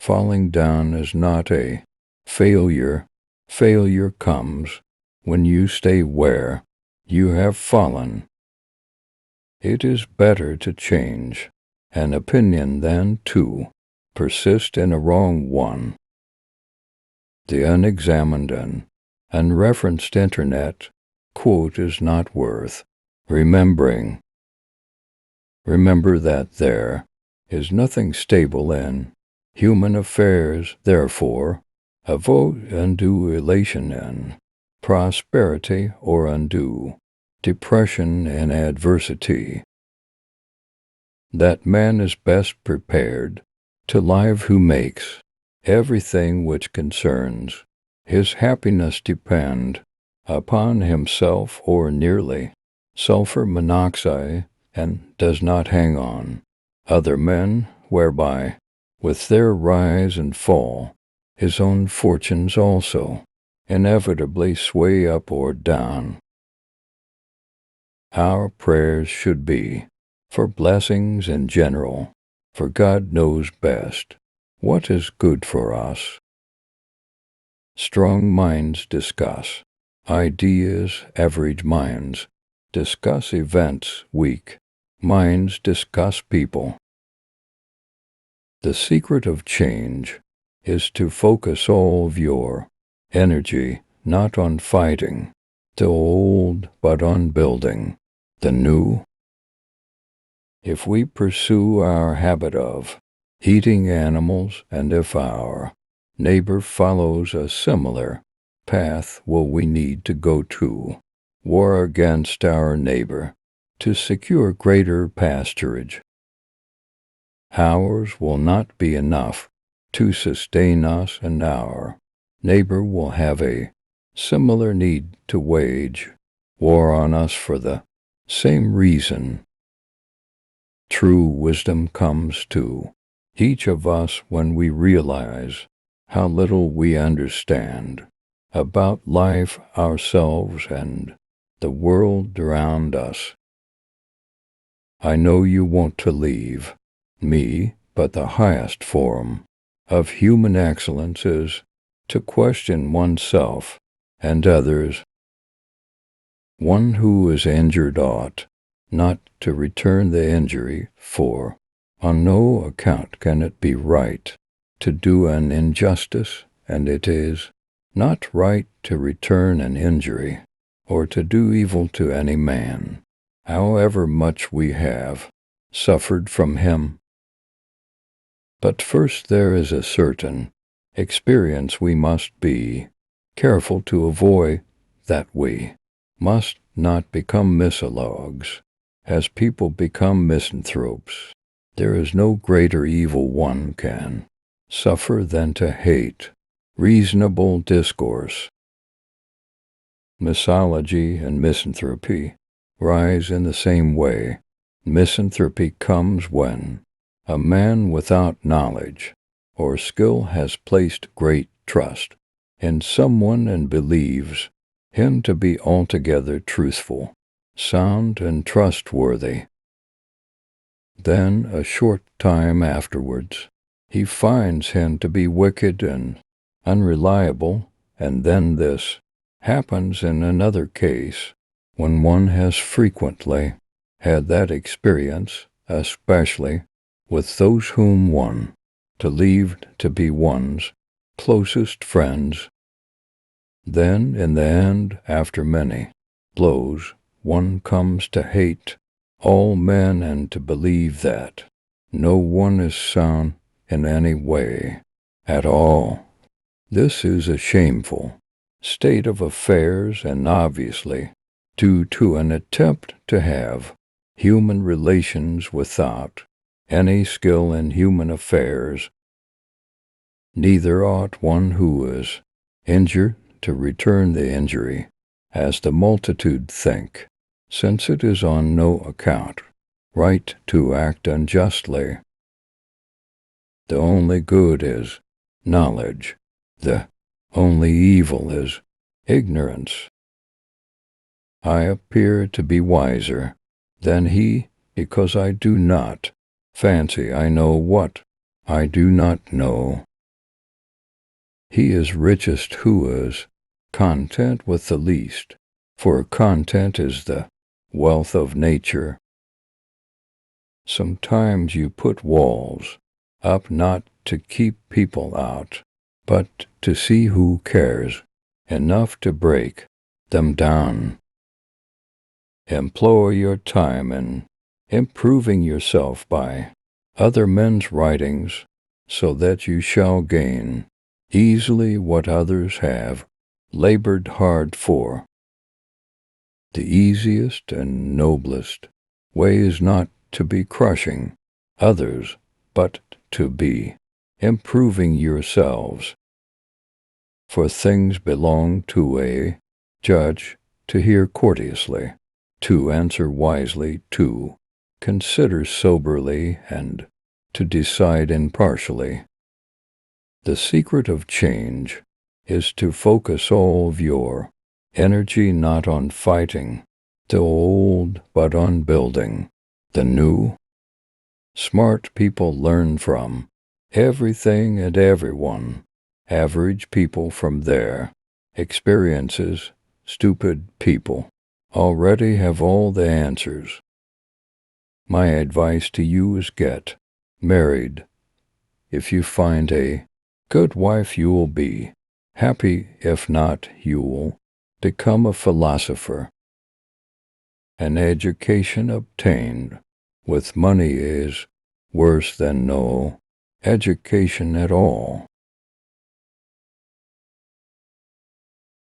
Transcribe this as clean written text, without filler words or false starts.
falling down is not a failure. Failure comes when you stay where you have fallen. It is better to change an opinion than to persist in a wrong one. The unexamined and unreferenced internet quote is not worth remembering. Remember that there is nothing stable in human affairs, therefore avoid undue elation in prosperity or undue depression in adversity. That man is best prepared to live who makes everything which concerns his happiness depend upon himself or nearly sulfur monoxide, and does not hang on other men, whereby, with their rise and fall, his own fortunes also inevitably sway up or down. Our prayers should be for blessings in general, for God knows best what is good for us. Strong minds discuss ideas, average minds discuss events, weak minds discuss people. The secret of change is to focus all of your energy not on fighting the old, but on building the new. If we pursue our habit of eating animals, and if our neighbor follows a similar path, will we need to go to war against our neighbor to secure greater pasturage? Ours will not be enough to sustain us, and our neighbor will have a similar need to wage war on us for the same reason. True wisdom comes to each of us when we realize how little we understand about life, ourselves, and the world around us. I know you want to leave me, but the highest form of human excellence is to question oneself and others. One who is injured ought not to return the injury, for on no account can it be right to do an injustice, and it is not right to return an injury or to do evil to any man, however much we have suffered from him. But first there is a certain experience we must be careful to avoid, that we must not become misanthropes, as people become misanthropes. There is no greater evil one can suffer than to hate reasonable discourse. Misology and misanthropy rise in the same way. Misanthropy comes when a man without knowledge or skill has placed great trust in someone and believes him to be altogether truthful, sound, and trustworthy. Then, a short time afterwards, he finds him to be wicked and unreliable, and then this happens in another case, when one has frequently had that experience, especially with those whom one believed to be one's closest friends. Then, in the end, after many blows, one comes to hate all men and to believe that no one is sound in any way at all. This is a shameful state of affairs, and obviously due to an attempt to have human relations without any skill in human affairs. Neither ought one who is injured to return the injury, as the multitude think, since it is on no account right to act unjustly. The only good is knowledge, the only evil is ignorance. I appear to be wiser than he, because I do not fancy I know what I do not know. He is richest who is content with the least, for content is the wealth of nature. Sometimes you put walls up not to keep people out, but to see who cares enough to break them down. Employ your time in improving yourself by other men's writings, so that you shall gain easily what others have labored hard for. The easiest and noblest way is not to be crushing others, but to be improving yourselves. For things belong to a judge to hear courteously, to answer wisely, to consider soberly, and to decide impartially. The secret of change is to focus all of your energy not on fighting the old, but on building the new. Smart people learn from everything and everyone. Average people from their experiences. Stupid people already have all the answers. My advice to you is get married. If you find a good wife, you will be happy. If not, you will become a philosopher. An education obtained with money is worse than no education at all.